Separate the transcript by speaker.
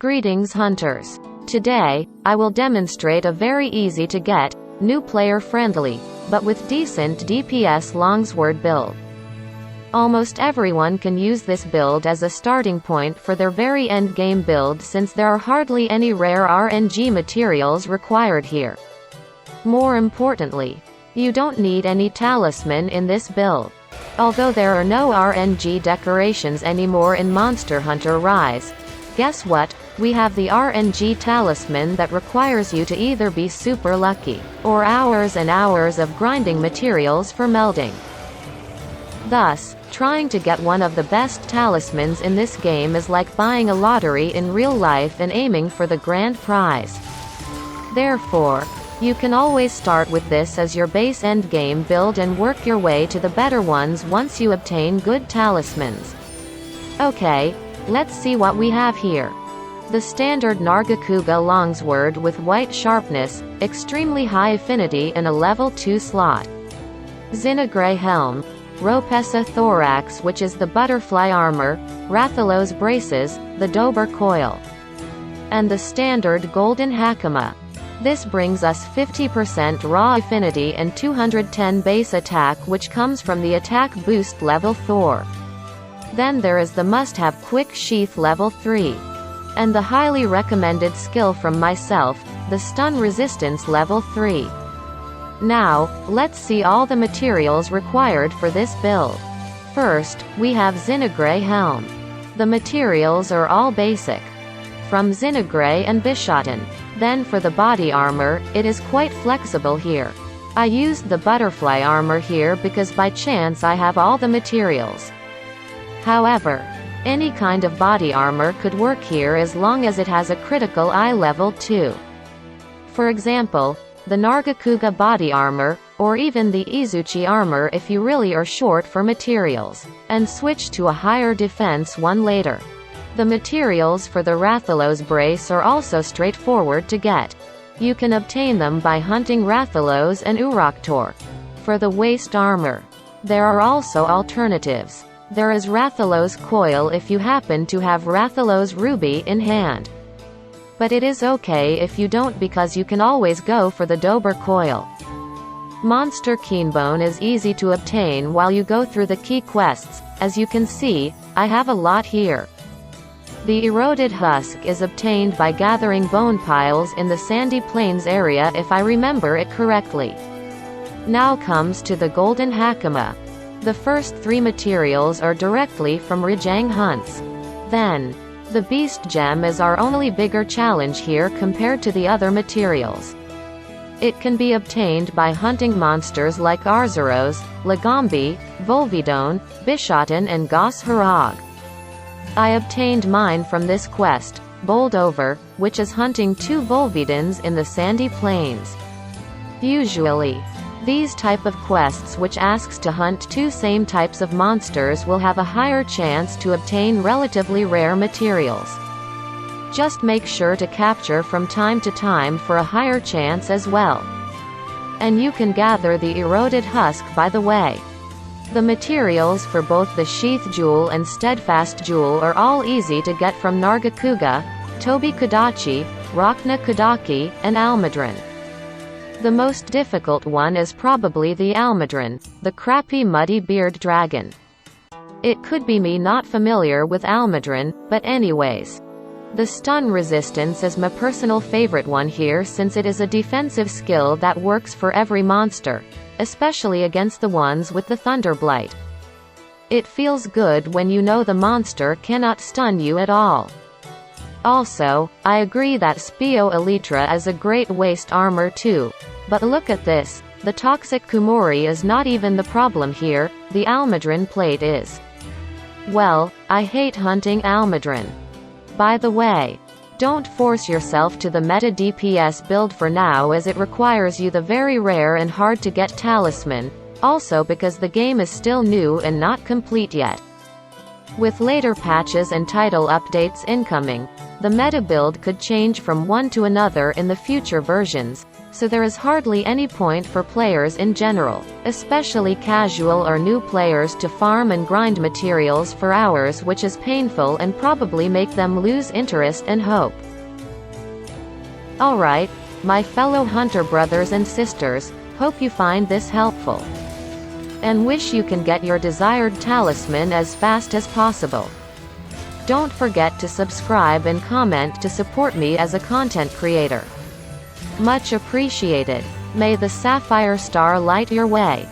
Speaker 1: Greetings hunters. Today, I will demonstrate a very easy to get, new player friendly, but with decent DPS longsword build. Almost everyone can use this build as a starting point for their very end game build since there are hardly any rare RNG materials required here. More importantly, you don't need any talisman in this build. Although there are no RNG decorations anymore in Monster Hunter Rise, guess what? We have the RNG talisman that requires you to either be super lucky, or hours and hours of grinding materials for melding. Thus, trying to get one of the best talismans in this game is like buying a lottery in real life and aiming for the grand prize. Therefore, you can always start with this as your base endgame build and work your way to the better ones once you obtain good talismans. Okay, let's see what we have here. The standard Nargacuga longsword with white sharpness, extremely high affinity and a level 2 slot. Zinagre helm, Ropessa thorax which is the butterfly armor, Rathalos braces, the Dober coil. And the standard golden hakama. This brings us 50% raw affinity and 210 base attack which comes from the attack boost level Thor. Then there is the must-have quick sheath level 3. And the highly recommended skill from myself, the stun resistance level 3. Now, let's see all the materials required for this build. First, we have Zinagre helm. The materials are all basic. From Zinagre and Bishotten. Then for the body armor, it is quite flexible here. I used the butterfly armor here because by chance I have all the materials. However, any kind of body armor could work here as long as it has a critical eye level 2. For example, the Nargacuga body armor, or even the Izuchi armor if you really are short for materials, and switch to a higher defense one later. The materials for the Rathalos brace are also straightforward to get. You can obtain them by hunting Rathalos and Uraktor. For the waist armor, there are also alternatives. There is Rathalos coil if you happen to have Rathalos ruby in hand. But it is okay if you don't because you can always go for the Dober coil. Monster Keenbone is easy to obtain while you go through the key quests. As you can see, I have a lot here. The eroded husk is obtained by gathering bone piles in the sandy plains area if I remember it correctly. Now comes to the golden hakama. The first 3 materials are directly from Rajang hunts. Then, the beast gem is our only bigger challenge here compared to the other materials. It can be obtained by hunting monsters like Arzuros, Lagombi, Volvidon, Bishotten and Gos Harag. I obtained mine from this quest, Boldover, which is hunting 2 Volvidons in the sandy plains. Usually, these type of quests which asks to hunt 2 same types of monsters will have a higher chance to obtain relatively rare materials. Just make sure to capture from time to time for a higher chance as well. And you can gather the eroded husk by the way. The materials for both the Sheath Jewel and Steadfast Jewel are all easy to get from Nargacuga, Tobi Kadachi, Rachna Kadaki, and Almudron. The most difficult one is probably the Almudron, the crappy muddy beard dragon. It could be me not familiar with Almudron, but anyways. The stun resistance is my personal favorite one here since it is a defensive skill that works for every monster, especially against the ones with the Thunder Blight. It feels good when you know the monster cannot stun you at all. Also, I agree that Spio Elytra is a great waist armor too. But look at this, the Toxic Kumori is not even the problem here, the Almudron plate is. Well, I hate hunting Almudron. By the way, don't force yourself to the meta DPS build for now as it requires you the very rare and hard to get talisman, also because the game is still new and not complete yet. With later patches and title updates incoming, the meta build could change from one to another in the future versions, so there is hardly any point for players in general, especially casual or new players, to farm and grind materials for hours, which is painful and probably make them lose interest and hope. Alright, my fellow hunter brothers and sisters, hope you find this helpful, and wish you can get your desired talisman as fast as possible. Don't forget to subscribe and comment to support me as a content creator. Much appreciated. May the Sapphire Star light your way.